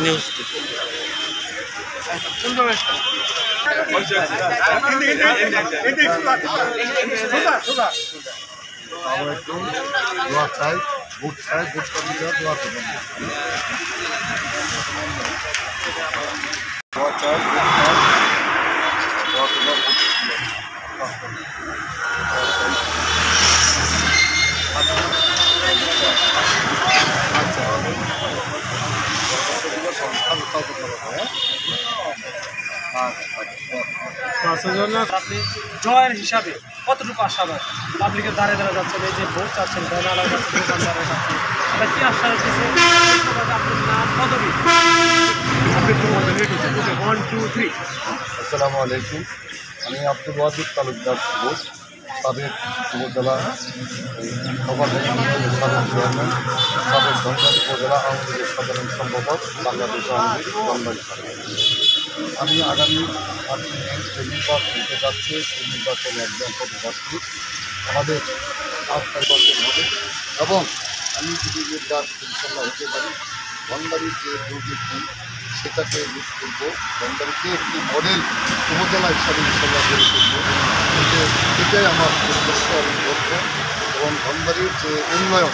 News আমরা একটু দোয়া চাই, ভোট কর্মীরা দোয়া করবেন। দোয়া চাই, দোয়া করবেন। আপনি জয়ের হিসাবে কতটুকু আশাবাদ? পাবলিকের দ্বারে দ্বারা যাচ্ছেন, এই যে ভোট চাচ্ছেন, ব্যানার যাচ্ছেন, দোকানদারের কাছে এটা কি আশা রাখতেছে? আপনার নাম পদবি আপনি 1 2 3। আসসালামু আলাইকুম, আমি আব্দুল ওয়াজিদ তালুকদার বোস, সাবেক উপজেলা সাবেক চেয়ারম্যান, সাবেক ধনবাড়ি উপজেলা আওয়ামী লীগের সাধারণ সম্পাদক, বাংলাদেশ আওয়ামী লীগ ধনবাড়ি। আমি আগামী 8 মে যে নির্বাচন হতে যাচ্ছে সেই নির্বাচনে একজন পদপ্রার্থী। আমাদের 8 নির্বাচন হবে এবং আমি যদি নির্বাচন ইনশাল্লাহ হতে পারি, ধনবাড়ির যে দুর্নীতি সেটাকে রোধ করব, ধনবাড়িকে একটি মডেল উপজেলা হিসাবে ইনশাল্লাহ গড়ে তুলব। এটাই আমার উদ্দেশ্য এবং লক্ষ্য। এবং ধনবাড়ির যে উন্নয়ন,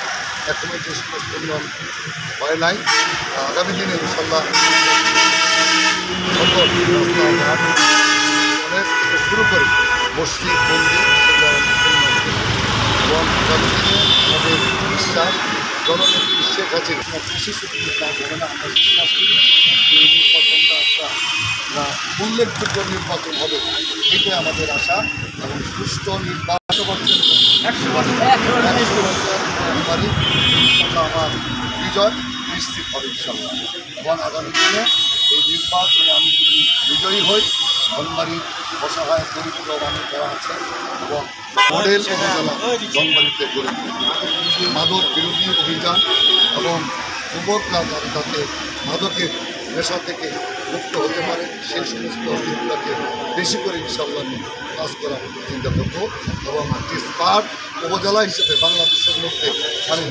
এখনও যে সমস্ত উন্নয়ন হয় নাই, আগামী দিনে ইনশাল্লাহ সকল রাস্তাঘাট, কলেজ থেকে শুরু করে মসজিদ মন্দির এবং আগামী দিনে আমাদের বিশ্বাস জননেত্রী শেখ হাসিনা কৃষি চুক্তি তা হবে না। আমরা বিশ্বাস করি এই নির্বাচনটা একটা উল্লেখযোগ্য নির্বাচন হবে, এটাই আমাদের আশা। এবং সুষ্ঠু নির্বাচন 100% আমার বিজয় নিশ্চিত হবে ইনশাল্লাহ। এবং আগামী দিনে এই নির্বাচনে আমি যদি বিজয়ী হই, ধনবাড়ির অসহায় দরিদ্র মানুষ যারা আছে এবং মডেল উপজেলা ধনবাড়িতে গড়ে তুলব। মাদক বিরোধী অভিযান এবং যুবকরা যাতে মাদকের নেশা থেকে মুক্ত হতে পারে সেই সমস্ত দিকগুলোকে বেশি করে ইনশাল্লাহ আমি কাজ করার চিন্তা করব। এবং একটি স্মার্ট উপজেলা হিসেবে বাংলাদেশের মধ্যে আমি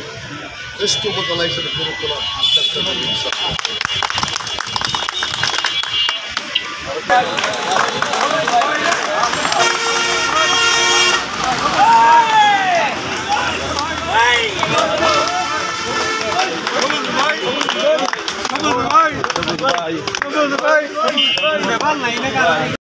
শ্রেষ্ঠ উপজেলা হিসেবে গড়ে তোলার চেষ্টা করব ইনশাল্লাহ। ভাই